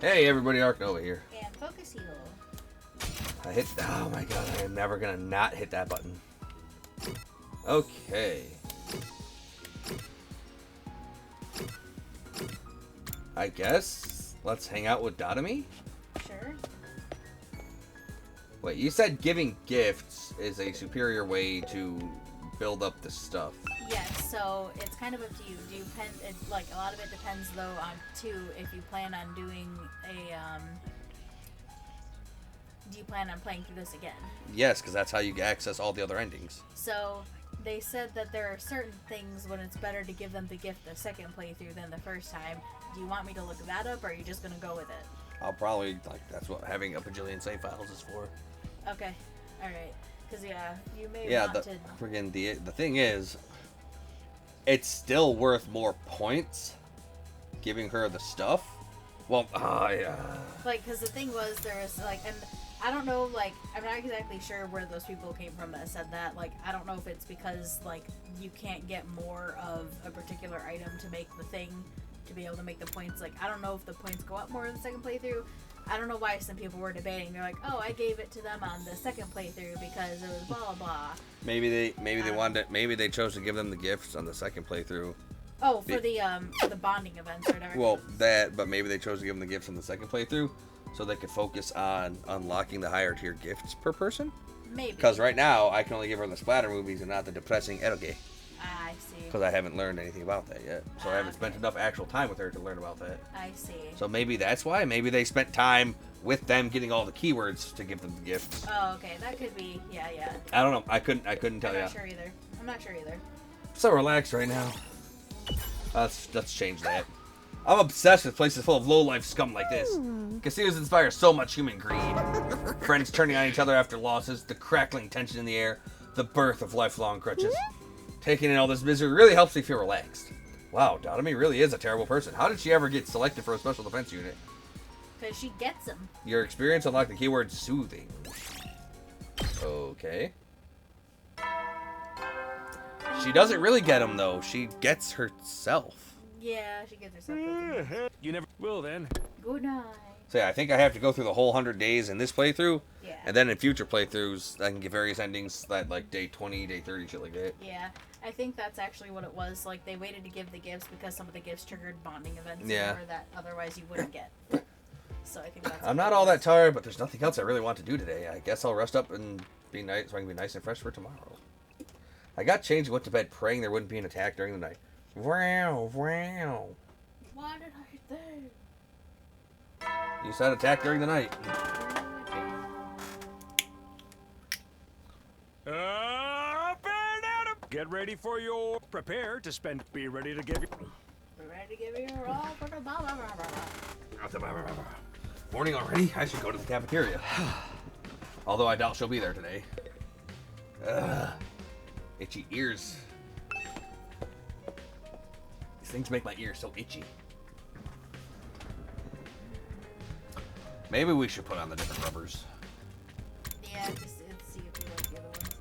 Hey everybody, Ark Nova here. And focus heal. I hit, oh my god, I am never gonna not hit that button. Okay. I guess, let's hang out with Dotomy? Sure. Wait, you said giving gifts is a superior way to build up the stuff. Yes, so it's kind of up to you. Do you like a lot of it depends though on if you plan on doing a do you plan on playing through this again? Yes, because that's how you access all the other endings. So they said that there are certain things when it's better to give them the gift the second playthrough than the first time. Do you want me to look that up, or are you just gonna go with it? I'll probably, that's what having a bajillion save files is for. Okay, alright. Because, yeah, you may want to... Friggin' the thing is, it's still worth more points giving her the stuff. Well, yeah. Like, because the thing was, there was, like, and I don't know, like, I'm not exactly sure where those people came from that said that. Like, I don't know if it's because, like, you can't get more of a particular item to make the thing, to be able to make the points. Like, I don't know if the points go up more in the second playthrough. I don't know why some people were debating. They're like, "Oh, I gave it to them on the second playthrough because it was blah blah blah." Maybe they wanted it, maybe they chose to give them the gifts on the second playthrough. Oh, for the bonding events or whatever. Well, but maybe they chose to give them the gifts on the second playthrough so they could focus on unlocking the higher tier gifts per person. Maybe. Because right now I can only give her the splatter movies and not the depressing eroge. I see. Because I haven't learned anything about that yet. So I haven't spent enough actual time with her to learn about that. I see. So maybe that's why. Maybe they spent time with them getting all the keywords to give them the gifts. Oh, okay. That could be. Yeah. I don't know. I couldn't tell you. I'm not sure either. So relaxed right now. Let's change that. I'm obsessed with places full of low-life scum like this. Casinos inspire so much human greed. Friends turning on each other after losses, the crackling tension in the air, the birth of lifelong grudges. Taking in all this misery really helps me feel relaxed. Wow, Dotomy really is a terrible person. How did she ever get selected for a special defense unit? Because she gets them. Your experience unlocked the keyword soothing. Okay. She doesn't really get them, though. She gets herself. Yeah, she gets herself. You never will then. Good night. So yeah, I think I have to go through the whole 100 days in this playthrough. Yeah. And then in future playthroughs, I can get various endings that like day 20, day 30, shit like that. Yeah. I think that's actually what it was. Like, they waited to give the gifts because some of the gifts triggered bonding events that otherwise you wouldn't get. So I think that's... I'm not all that tired, but there's nothing else I really want to do today. I guess I'll rest up and be nice so I can be nice and fresh for tomorrow. I got changed and went to bed praying there wouldn't be an attack during the night. Wow, wow. Why did I hit that? You said attack during the night. Get ready for your... Prepare to spend... Be ready to give you... Ready to give you a roll for the blah blah blah blah. Morning already? I should go to the cafeteria. Although I doubt she'll be there today. Itchy ears. These things make my ears so itchy. Maybe we should put on the different rubbers. Yeah, just see if you like the other ones.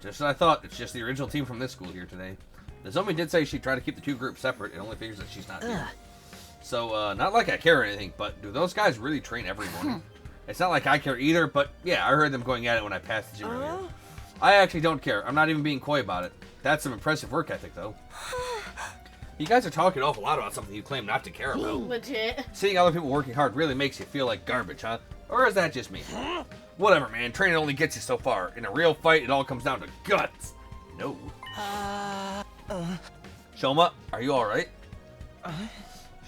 Just as I thought, it's just the original team from this school here today. The Zombie did say she'd try to keep the two groups separate. It only figures that she's not here. So, not like I care or anything, but do those guys really train every morning? It's not like I care either, but yeah, I heard them going at it when I passed the gym earlier. I actually don't care. I'm not even being coy about it. That's some impressive work ethic, though. You guys are talking an awful lot about something you claim not to care about. Legit. Seeing other people working hard really makes you feel like garbage, huh? Or is that just me? Whatever, man. Training only gets you so far. In a real fight, it all comes down to guts. No. Shoma, are you alright?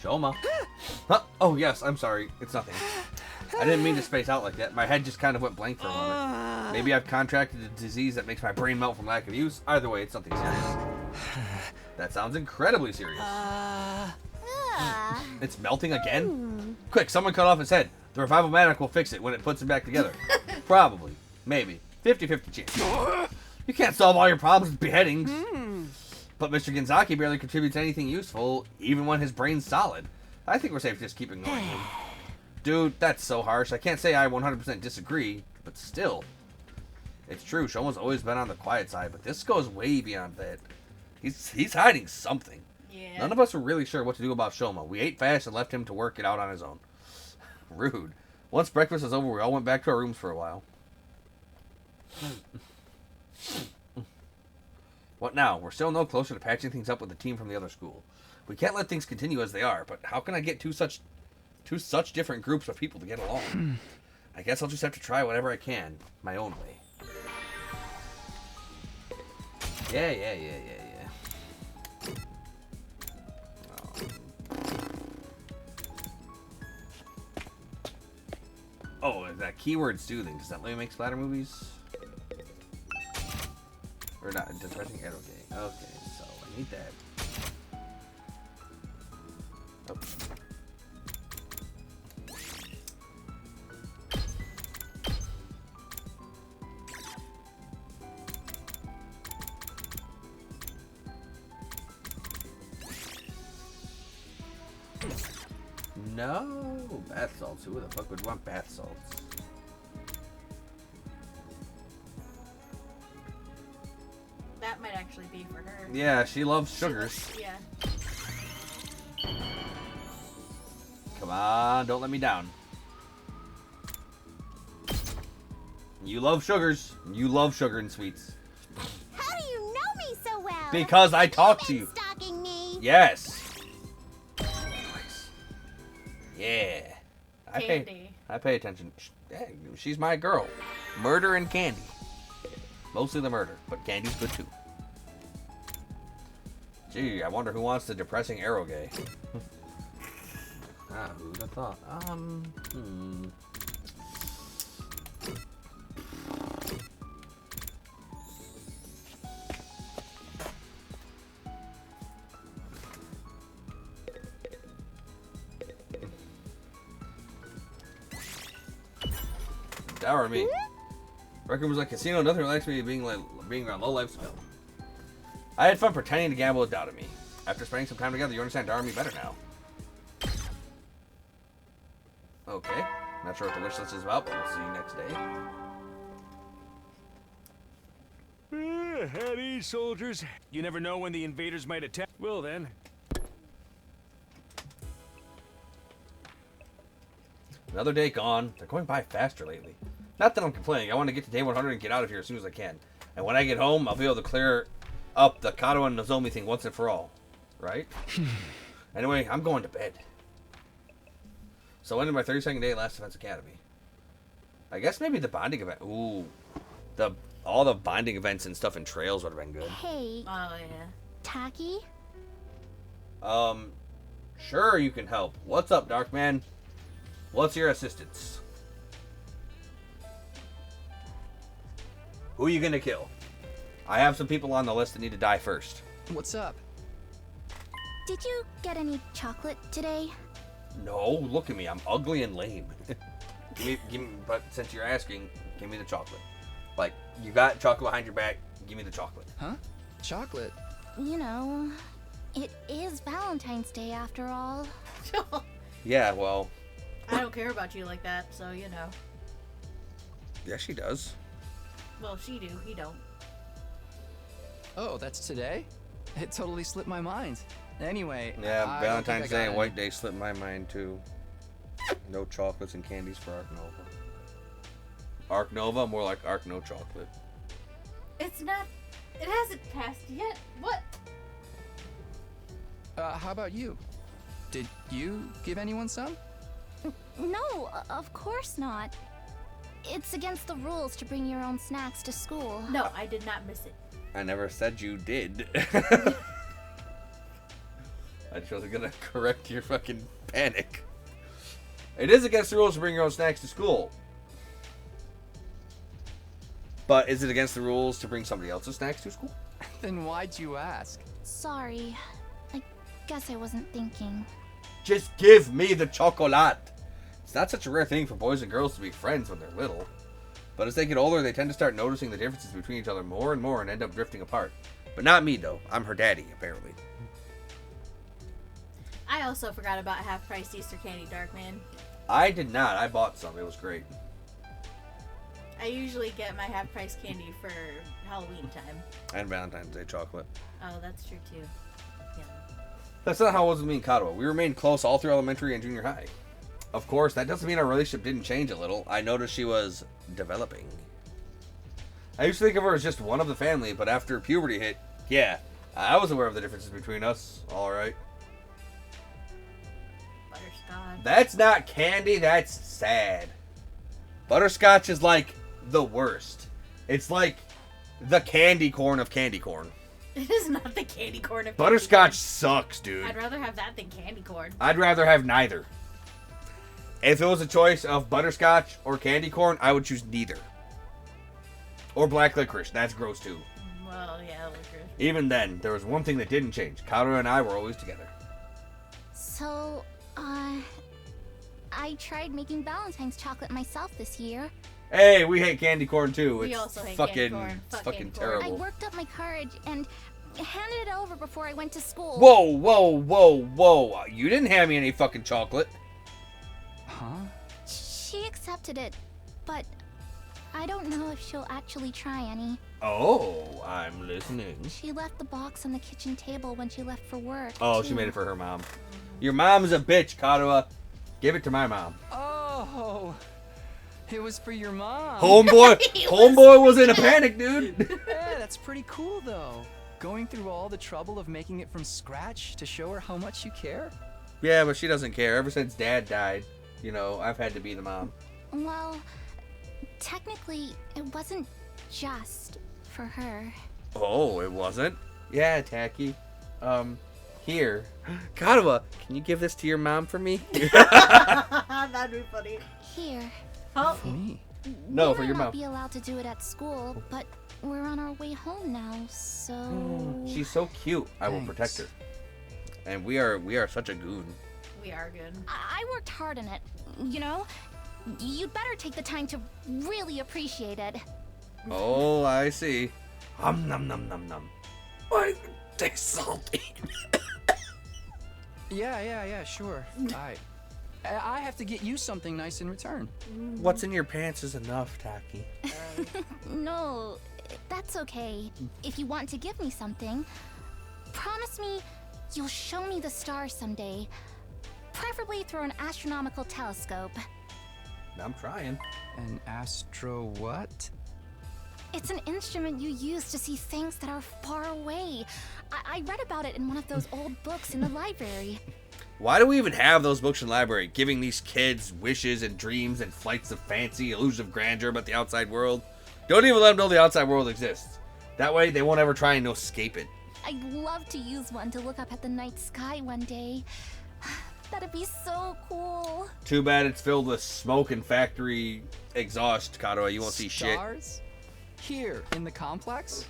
Shoma. Huh? Oh, yes, I'm sorry. It's nothing. I didn't mean to space out like that. My head just kind of went blank for a moment. Maybe I've contracted a disease that makes my brain melt from lack of use. Either way, it's nothing serious. That sounds incredibly serious. It's melting again? Quick, someone cut off his head. The revival manic will fix it when it puts it back together. Probably. Maybe. 50-50 chance. You can't solve all your problems with beheadings. But Mr. Ginzaki barely contributes anything useful, even when his brain's solid. I think we're safe just keep ignoring him. Dude, that's so harsh. I can't say I 100% disagree, but still. It's true, Shoma's always been on the quiet side, but this goes way beyond that. He's hiding something. Yeah. None of us were really sure what to do about Shoma. We ate fast and left him to work it out on his own. Rude. Once breakfast was over, we all went back to our rooms for a while. What now? We're still no closer to patching things up with the team from the other school. We can't let things continue as they are, but how can I get two such different groups of people to get along? I guess I'll just have to try whatever I can, my own way. Yeah. Oh, that keyword soothing. Does that let me make splatter movies? Or not? Depressing arrow game. Okay, so I need that. Oh. No, bath salts. Who the fuck would want bath salts? That might actually be for her. Yeah, she loves sugars. Yeah. Come on, don't let me down. You love sugars. You love sugar and sweets. How do you know me so well? Because I talk to you. Stalking me. Yes. Yeah. Candy. I pay attention. Dang, she's my girl. Murder and candy. Mostly the murder, but candy's good too. Gee, I wonder who wants the depressing arrow gay. Who'd have thought? Dower me. Record was like casino. Nothing relaxed me being around low life skill. I had fun pretending to gamble with doubt at me. After spending some time together, you understand Dower me better now. Okay. Not sure what the wish list is about, but we'll see you next day. At ease, soldiers. You never know when the invaders might attack. Well then. Another day gone. They're going by faster lately. Not that I'm complaining. I want to get to day 100 and get out of here as soon as I can. And when I get home, I'll be able to clear up the Kato and Nozomi thing once and for all. Right? Anyway, I'm going to bed. So ended my 32nd day at Last Defense Academy. I guess maybe the bonding event. Ooh. All the bonding events and stuff in Trails would have been good. Hey, Oh yeah. Taki? Sure you can help. What's up, Darkman? What's your assistance? Who are you gonna kill? I have some people on the list that need to die first. What's up? Did you get any chocolate today? No, look at me. I'm ugly and lame. give me, but since you're asking, give me the chocolate. Like, you got chocolate behind your back, give me the chocolate. Huh? Chocolate? You know, it is Valentine's Day after all. Yeah, well, I don't care about you like that, so you know. yeah, she does. Well, she do. He don't. Oh, that's today? It totally slipped my mind. Anyway, Yeah, I don't Valentine's think Day I and got White Day slipped my mind too. No chocolates and candies for Ark Nova. Ark Nova, more like Ark No Chocolate. It's not. It hasn't passed yet. What? How about you? Did you give anyone some? No, of course not. It's against the rules to bring your own snacks to school. No, I did not miss it. I never said you did. I just wasn't gonna correct your fucking panic. It is against the rules to bring your own snacks to school. But is it against the rules to bring somebody else's snacks to school? Then why'd you ask? Sorry. I guess I wasn't thinking. Just give me the chocolate. It's not such a rare thing for boys and girls to be friends when they're little. But as they get older, they tend to start noticing the differences between each other more and more and end up drifting apart. But not me, though. I'm her daddy, apparently. I also forgot about half-priced Easter candy, Darkman. I did not. I bought some. It was great. I usually get my half-price candy for Halloween time. And Valentine's Day chocolate. Oh, that's true too. Yeah. That's not how it was with me and Kato. We remained close all through elementary and junior high. Of course, that doesn't mean our relationship didn't change a little. I noticed she was developing. I used to think of her as just one of the family, but after puberty hit, yeah, I was aware of the differences between us. All right. Butterscotch. That's not candy, that's sad. Butterscotch is like the worst. It's like the candy corn of candy corn. It is not the candy corn of Butterscotch sucks, dude. I'd rather have that than candy corn. I'd rather have neither. If it was a choice of butterscotch or candy corn, I would choose neither. Or black licorice. That's gross too. Well, yeah, licorice. Even then, there was one thing that didn't change. Kato and I were always together. So, I tried making Valentine's chocolate myself this year. Hey, we hate candy corn too. We It's also hate fucking, candy corn. it's Fuck fucking candy corn. I terrible. worked up my courage and handed it over before I went to school. Whoa, whoa, whoa, whoa. You didn't hand me any fucking chocolate. Huh? She accepted it, but I don't know if she'll actually try any. Oh, I'm listening. She left the box on the kitchen table when she left for work. Oh, she too. made it for her mom. Your mom's a bitch, Kato. Give it to my mom. Oh, it was for your mom. Homeboy was in a panic, dude. Yeah, that's pretty cool though. Going through all the trouble of making it from scratch to show her how much you care. Yeah, but she doesn't care. Ever since Dad died, you know, I've had to be the mom. Well, technically, it wasn't just for her. Oh, it wasn't? Yeah, Tacky. Here. Kato, can you give this to your mom for me? That'd be funny. Here. Oh, For me. No, We for might your not mom. be allowed to do it at school, but we're on our way home now, so... She's so cute. I will protect her. And we are such a goon. we are good. I worked hard on it, you know? You'd better take the time to really appreciate it. Oh, I see. Num num num num. Why tastes salty? Yeah, sure. I have to get you something nice in return. What's in your pants is enough, Tacky. No, that's okay. If you want to give me something, promise me you'll show me the stars someday. Preferably through an astronomical telescope. I'm trying. An astro what? It's an instrument you use to see things that are far away. I read about it in one of those old books in the library. Why do we even have those books in the library, giving these kids wishes and dreams and flights of fancy, illusions of grandeur about the outside world? Don't even let them know the outside world exists. That way, they won't ever try and escape it. I'd love to use one to look up at the night sky one day. That'd be so cool. Too bad it's filled with smoke and factory exhaust, Kato. You won't see shit. Stars? Here, in the complex?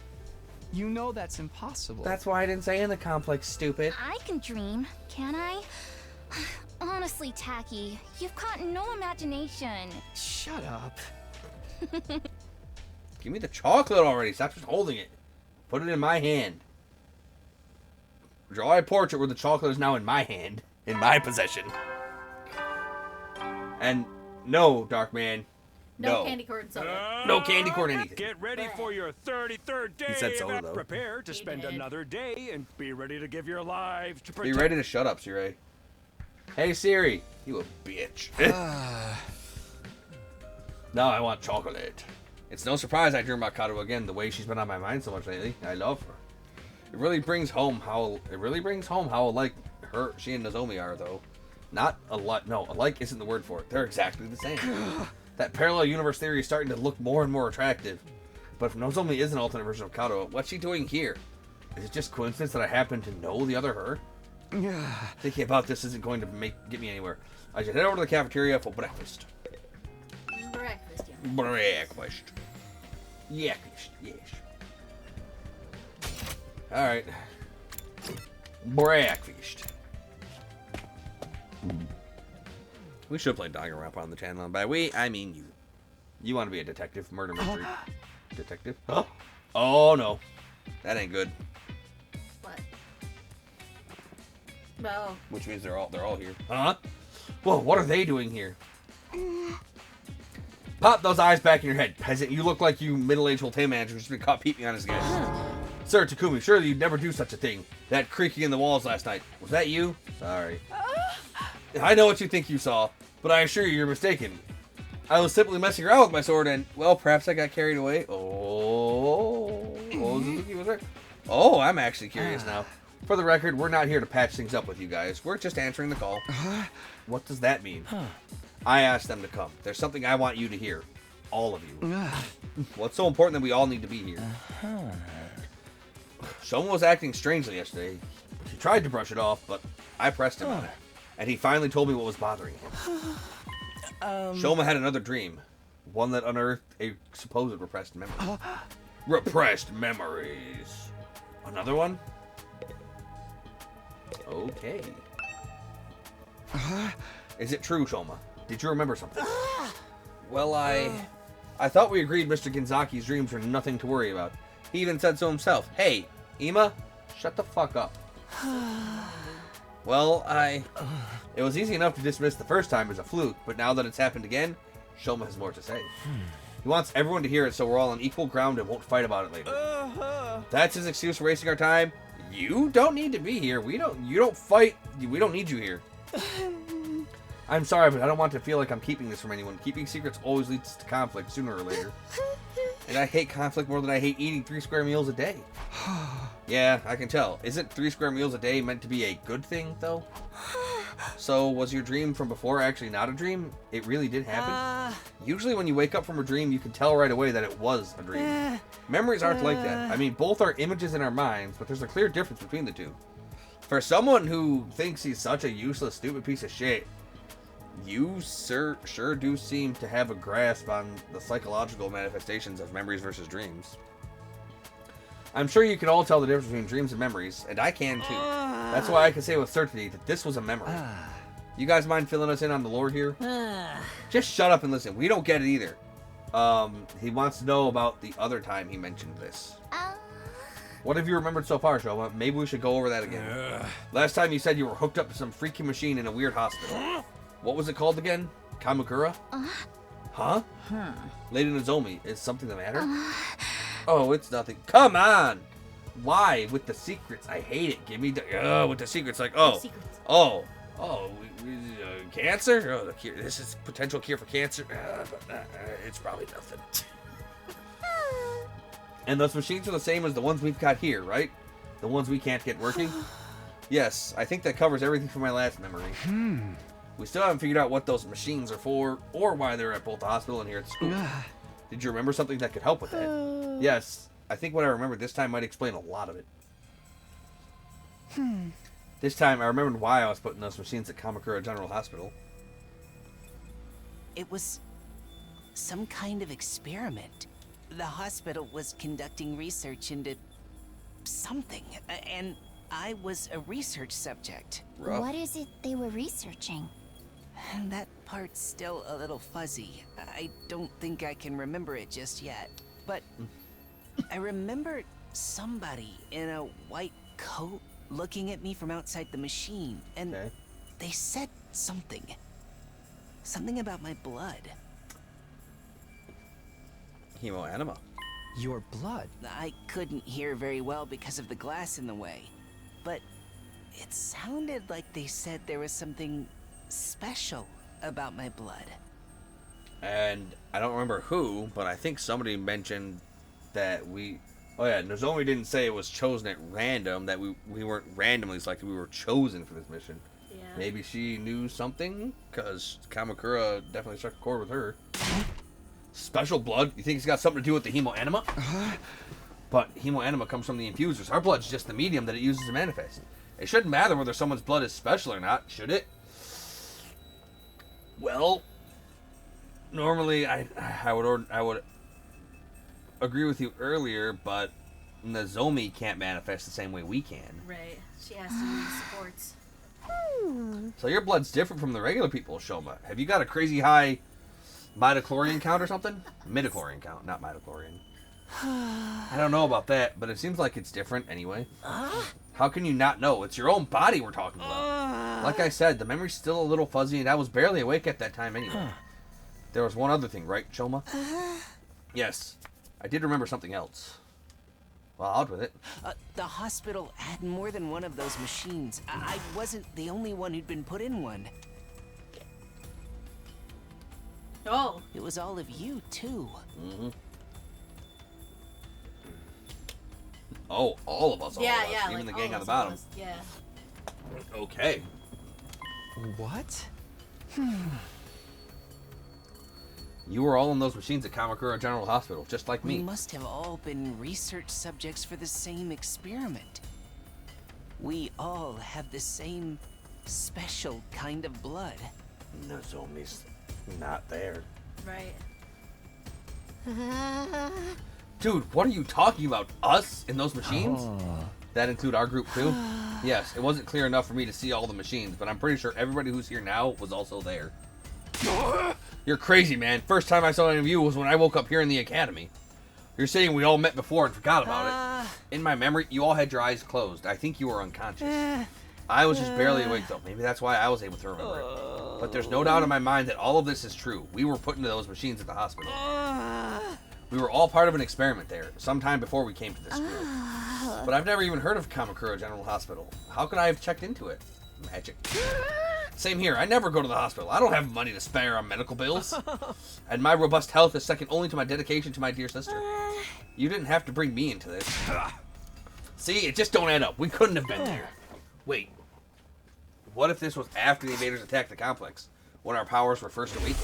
You know that's impossible. That's why I didn't say in the complex, stupid. I can dream, can I? Honestly, Tacky, you've got no imagination. Shut up. Give me the chocolate already. Stop just holding it. Put it in my hand. Draw a portrait where the chocolate is now in my hand. In my possession. And no, Dark Man. No candy corn soda. No candy corn anything. Get ready for your 33rd day. said soda, and though. Prepare to He spend did. another day and be ready to give your lives to Be protect. ready to shut up, Siri. Hey, Siri. You a bitch. Now I want chocolate. It's no surprise I dream about Kato again, the way she's been on my mind so much lately. I love her. It really brings home how alike she and Nozomi are, though. Not a lot. No, alike isn't the word for it. They're exactly the same. That parallel universe theory is starting to look more and more attractive. But if Nozomi is an alternate version of Kato, what's she doing here? Is it just coincidence that I happen to know the other her? Thinking about this isn't going to get me anywhere. I should head over to the cafeteria for breakfast. Breakfast, yeah. Breakfast. Yes. Alright. Breakfast. We should play Danganronpa on the channel, and by we, I mean you. You want to be a detective, murder mystery. Detective? Huh? Oh no. That ain't good. What? No. Which means they're all here. Huh? Whoa, what are they doing here? Pop those eyes back in your head, peasant. You look like you middle-aged hotel manager who's been caught peeping on his guests. Sir Takumi, surely you'd never do such a thing. That creaking in the walls last night. Was that you? Sorry. I know what you think you saw, but I assure you you're mistaken. I was simply messing around with my sword and, well, perhaps I got carried away. Suzuki was there? Oh, I'm actually curious now. For the record, we're not here to patch things up with you guys. We're just answering the call. What does that mean? I asked them to come. There's something I want you to hear. All of you. What's so important that we all need to be here? Shoma was acting strangely yesterday. He tried to brush it off, but I pressed him on it. And he finally told me what was bothering him. Shoma had another dream. One that unearthed a supposed repressed memory. Repressed memories. Another one? Okay. Is it true, Shoma? Did you remember something? Well, I thought we agreed Mr. Ginzaki's dreams were nothing to worry about. He even said so himself. Hey, Ima, shut the fuck up. Well, it was easy enough to dismiss the first time as a fluke, but now that it's happened again, Shoma has more to say. He wants everyone to hear it so we're all on equal ground and won't fight about it later. That's his excuse for wasting our time. You don't need to be here. You don't fight. We don't need you here. I'm sorry, but I don't want to feel like I'm keeping this from anyone. Keeping secrets always leads to conflict sooner or later. And I hate conflict more than I hate eating 3 square meals a day. Yeah, I can tell. Isn't 3 square meals a day meant to be a good thing, though? So, was your dream from before actually not a dream? It really did happen? Usually when you wake up from a dream, you can tell right away that it was a dream. Memories aren't like that. I mean, both are images in our minds, but there's a clear difference between the two. For someone who thinks he's such a useless, stupid piece of shit, you, sir, sure do seem to have a grasp on the psychological manifestations of memories versus dreams. I'm sure you can all tell the difference between dreams and memories, and I can too. That's why I can say with certainty that this was a memory. You guys mind filling us in on the lore here? Just shut up and listen. We don't get it either. He wants to know about the other time he mentioned this. What have you remembered so far, Shoma? Maybe we should go over that again. Last time you said you were hooked up to some freaky machine in a weird hospital. What was it called again? Kamakura? Huh? Lady Nozomi, is something the matter? Oh, it's nothing. Come on! Why? With the secrets. I hate it. Give me the... with the secrets. Like, cancer? Oh, the cure. This is potential cure for cancer. But it's probably nothing. And those machines are the same as the ones we've got here, right? The ones we can't get working? Yes, I think that covers everything from my last memory. We still haven't figured out what those machines are for, or why they're at both the hospital and here at school. Did you remember something that could help with that? Yes, I think what I remembered this time might explain a lot of it. This time I remembered why I was putting those machines at Kamakura General Hospital. It was some kind of experiment. The hospital was conducting research into something, and I was a research subject. Rough. What is it they were researching? That part's still a little fuzzy. I don't think I can remember it just yet. But I remember somebody in a white coat looking at me from outside the machine, and they said something. Something about my blood. Hemoanima. Your blood? I couldn't hear very well because of the glass in the way. But it sounded like they said there was something special about my blood. And I don't remember who, but I think somebody mentioned that we... Oh yeah, Nozomi didn't say it was chosen at random, that we weren't randomly selected, we were chosen for this mission. Yeah. Maybe she knew something, because Kamakura definitely struck a chord with her. Special blood? You think it's got something to do with the hemoanima? But hemoanima comes from the infusers. Our blood's just the medium that it uses to manifest. It shouldn't matter whether someone's blood is special or not, should it? Well, normally I would agree with you earlier, but Nozomi can't manifest the same way we can. Right. She has to use supports. So your blood's different from the regular people's, Shoma. Have you got a crazy high midichlorian count or something? Midichlorian count, not midichlorian. I don't know about that, but it seems like it's different anyway. How can you not know? It's your own body we're talking about. Like I said, the memory's still a little fuzzy, and I was barely awake at that time anyway. There was one other thing, right, Shoma? Yes. I did remember something else. Well, out with it. The hospital had more than one of those machines. I wasn't the only one who'd been put in one. Oh. It was all of you, too. Mm-hmm. Oh, all of us. Yeah, all of us. yeah. Even like the gang all on the of us, bottom. Yeah. Okay. What? You were all in those machines at Kamakura General Hospital, just like We me. must have all been research subjects for the same experiment. We all have the same special kind of blood. Nozomi's not there. Right. Dude, what are you talking about? Us in those machines? That include our group too? Yes, it wasn't clear enough for me to see all the machines, but I'm pretty sure everybody who's here now was also there. You're crazy, man. First time I saw any of you was when I woke up here in the academy. You're saying we all met before and forgot about it. In my memory, you all had your eyes closed. I think you were unconscious. I was just barely awake though. Maybe that's why I was able to remember it. But there's no doubt in my mind that all of this is true. We were put into those machines at the hospital. We were all part of an experiment there, sometime before we came to this school. But I've never even heard of Kamakura General Hospital. How could I have checked into it? Magic. Same here. I never go to the hospital. I don't have money to spare on medical bills. And my robust health is second only to my dedication to my dear sister. You didn't have to bring me into this. See, it just don't add up. We couldn't have been there. Wait. What if this was after the invaders attacked the complex? When our powers were first awakened?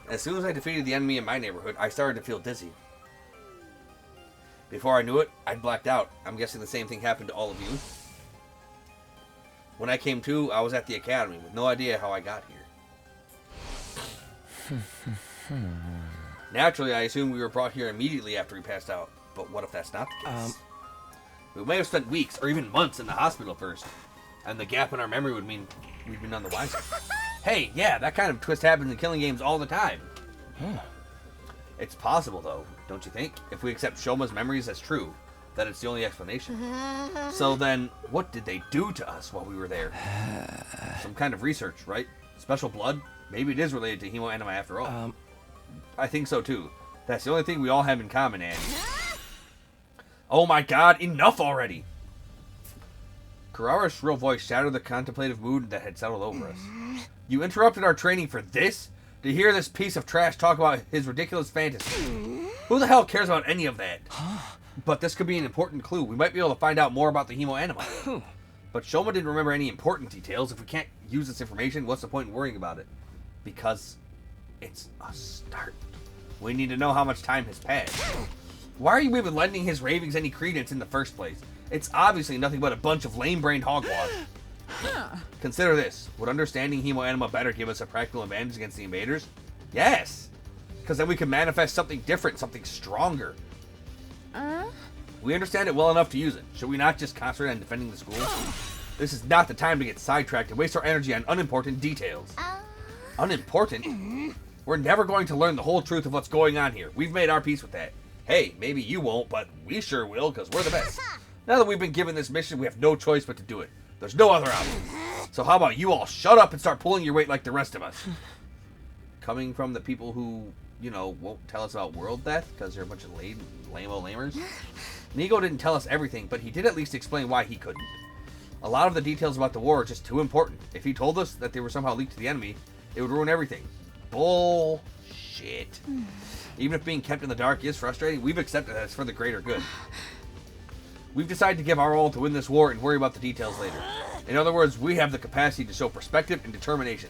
As soon as I defeated the enemy in my neighborhood, I started to feel dizzy. Before I knew it, I'd blacked out. I'm guessing the same thing happened to all of you. When I came to, I was at the academy with no idea how I got here. Naturally, I assumed we were brought here immediately after we passed out. But what if that's not the case? We may have spent weeks or even months in the hospital first. And the gap in our memory would mean we'd be none the wiser. Hey, yeah, that kind of twist happens in killing games all the time. It's possible, though, don't you think? If we accept Shoma's memories as true, that it's the only explanation. So then, what did they do to us while we were there? Some kind of research, right? Special blood? Maybe it is related to hemoanima after all. I think so, too. That's the only thing we all have in common, Annie. Oh my god, enough already! Kurara's shrill voice shattered the contemplative mood that had settled over us. You interrupted our training for this? To hear this piece of trash talk about his ridiculous fantasy? Who the hell cares about any of that? But this could be an important clue. We might be able to find out more about the hemoanima. But Shoma didn't remember any important details. If we can't use this information, what's the point in worrying about it? Because it's a start. We need to know how much time has passed. Why are you even lending his ravings any credence in the first place? It's obviously nothing but a bunch of lame-brained hogwash. Consider this. Would understanding hemoanima better give us a practical advantage against the invaders? Yes! Because then we can manifest something different, something stronger. We understand it well enough to use it. Should we not just concentrate on defending the school? This is not the time to get sidetracked and waste our energy on unimportant details. Unimportant? We're never going to learn the whole truth of what's going on here. We've made our peace with that. Hey, maybe you won't, but we sure will, because we're the best. Now that we've been given this mission, we have no choice but to do it. There's no other option. So how about you all shut up and start pulling your weight like the rest of us? Coming from the people who, you know, won't tell us about world death, because they're a bunch of lame-o lamers. Nigo didn't tell us everything, but he did at least explain why he couldn't. A lot of the details about the war are just too important. If he told us that they were somehow leaked to the enemy, it would ruin everything. Bullshit. Even if being kept in the dark is frustrating, we've accepted that it's for the greater good. We've decided to give our all to win this war and worry about the details later. In other words, we have the capacity to show perspective and determination.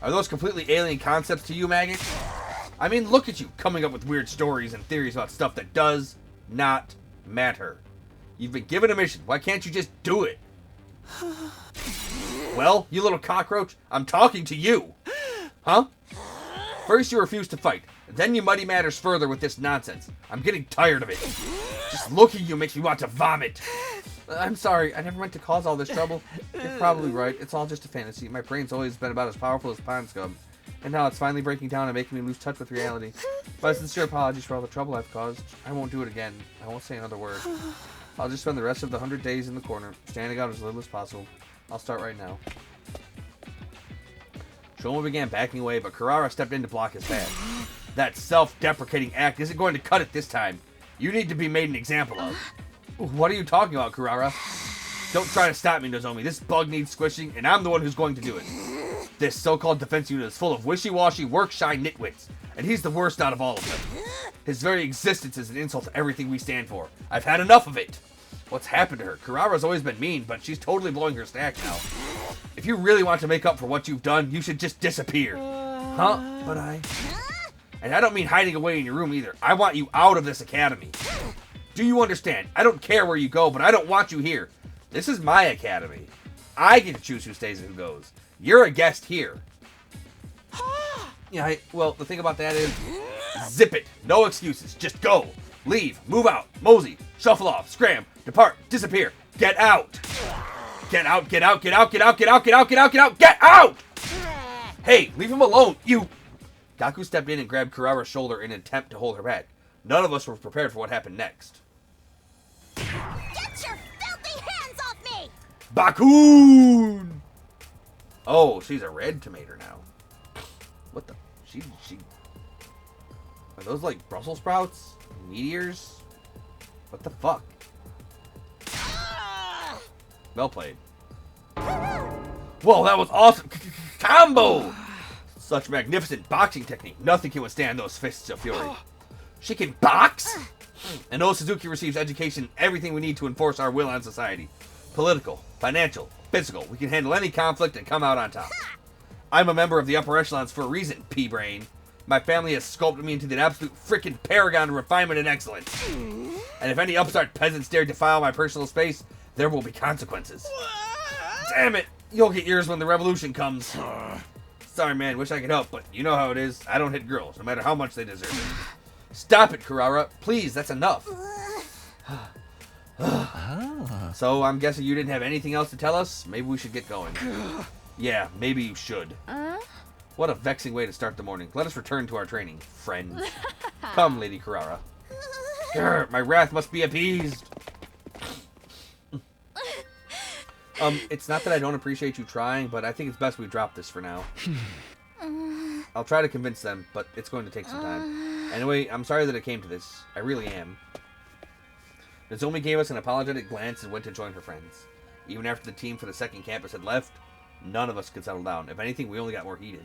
Are those completely alien concepts to you, Maggot? I mean, look at you, coming up with weird stories and theories about stuff that does not matter. You've been given a mission. Why can't you just do it? Well, you little cockroach, I'm talking to you. Huh? First you refuse to fight. Then you muddy matters further with this nonsense. I'm getting tired of it. Just looking at you makes me want to vomit. I'm sorry, I never meant to cause all this trouble. You're probably right. It's all just a fantasy. My brain's always been about as powerful as pond scum. And now it's finally breaking down and making me lose touch with reality. My sincere apologies for all the trouble I've caused. I won't do it again. I won't say another word. I'll just spend the rest of the 100 days in the corner, standing out as little as possible. I'll start right now. Shoma began backing away, but Kurara stepped in to block his path. That self-deprecating act isn't going to cut it this time. You need to be made an example of. What are you talking about, Kurara? Don't try to stop me, Nozomi. This bug needs squishing, and I'm the one who's going to do it. This so-called defense unit is full of wishy-washy, work-shy nitwits, and he's the worst out of all of them. His very existence is an insult to everything we stand for. I've had enough of it. What's happened to her? Kurara's always been mean, but she's totally blowing her stack now. If you really want to make up for what you've done, you should just disappear. Huh? But And I don't mean hiding away in your room either. I want you out of this academy. Do you understand? I don't care where you go, but I don't want you here. This is my academy. I get to choose who stays and who goes. You're a guest here. Yeah, well, the thing about that is, zip it. No excuses. Just go. Leave. Move out. Mosey. Shuffle off. Scram. Depart. Disappear. Get out. Get out. Get out. Get out. Get out. Get out. Get out. Get out. Get out. Get out. Hey, leave him alone. You. Gaku stepped in and grabbed Kurara's shoulder in an attempt to hold her back. None of us were prepared for what happened next. Get your filthy hands off me! BAKOOOOON! Oh, she's a red tomato now. What the? She. Are those like Brussels sprouts? Meteors? What the fuck? Well played. Whoa, that was awesome! Combo! Such magnificent boxing technique. Nothing can withstand those fists of fury. She can box? And Suzuki receives education, everything we need to enforce our will on society. Political, financial, physical. We can handle any conflict and come out on top. I'm a member of the upper echelons for a reason, P-Brain. My family has sculpted me into the absolute frickin' paragon of refinement and excellence. And if any upstart peasants dare defile my personal space, there will be consequences. Damn it! You'll get yours when the revolution comes. Sorry, man. Wish I could help, but you know how it is. I don't hit girls, no matter how much they deserve it. Stop it, Kurara. Please, that's enough. So, I'm guessing you didn't have anything else to tell us? Maybe we should get going. Yeah, maybe you should. What a vexing way to start the morning. Let us return to our training, friends. Come, Lady Kurara. Grr, my wrath must be appeased. It's not that I don't appreciate you trying, but I think it's best we drop this for now. I'll try to convince them, but it's going to take some time. Anyway, I'm sorry that it came to this. I really am. Nozomi gave us an apologetic glance and went to join her friends. Even after the team for the second campus had left, none of us could settle down. If anything, we only got more heated.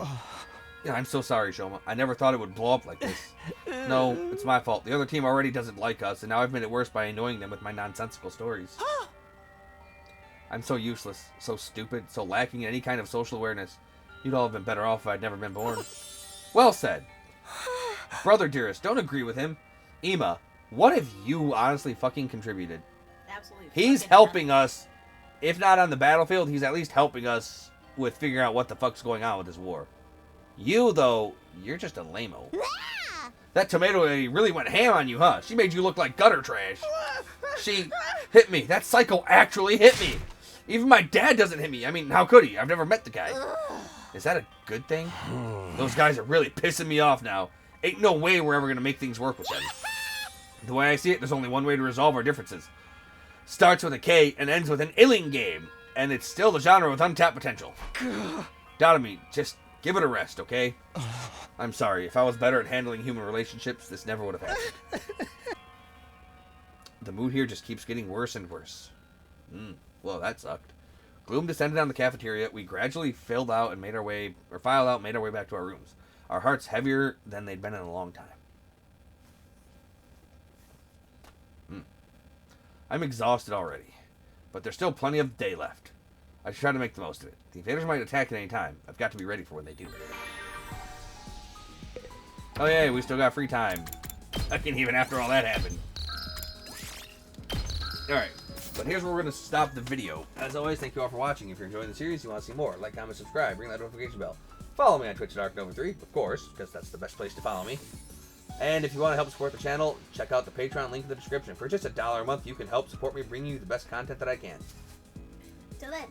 Yeah, I'm so sorry, Shoma. I never thought it would blow up like this. No, it's my fault. The other team already doesn't like us, and now I've made it worse by annoying them with my nonsensical stories. I'm so useless, so stupid, so lacking in any kind of social awareness. You'd all have been better off if I'd never been born. Well said. Brother dearest, don't agree with him. Ima, what have you honestly fucking contributed? Absolutely. He's helping us. If not on the battlefield, he's at least helping us with figuring out what the fuck's going on with this war. You, though, you're just a lame-o. That tomato lady really went ham on you, huh? She made you look like gutter trash. She hit me. That psycho actually hit me. Even my dad doesn't hit me. I mean, how could he? I've never met the guy. Is that a good thing? Those guys are really pissing me off now. Ain't no way we're ever going to make things work with them. The way I see it, there's only one way to resolve our differences. Starts with a K and ends with an illing game. And it's still the genre with untapped potential. Dotomi, just give it a rest, okay? I'm sorry. If I was better at handling human relationships, this never would have happened. The mood here just keeps getting worse and worse. Well, that sucked. Gloom descended on the cafeteria. We gradually filed out and made our way back to our rooms. Our hearts heavier than they'd been in a long time. I'm exhausted already, but there's still plenty of day left. I should try to make the most of it. The invaders might attack at any time. I've got to be ready for when they do. Oh yeah, we still got free time. Fucking even after all that happened. Alright, but here's where we're going to stop the video. As always, thank you all for watching. If you're enjoying the series, you want to see more, like, comment, subscribe, ring that notification bell. Follow me on Twitch at ArkNova3, of course, because that's the best place to follow me. And if you want to help support the channel, check out the Patreon link in the description. For just $1 a month, you can help support me bring you the best content that I can. Till then.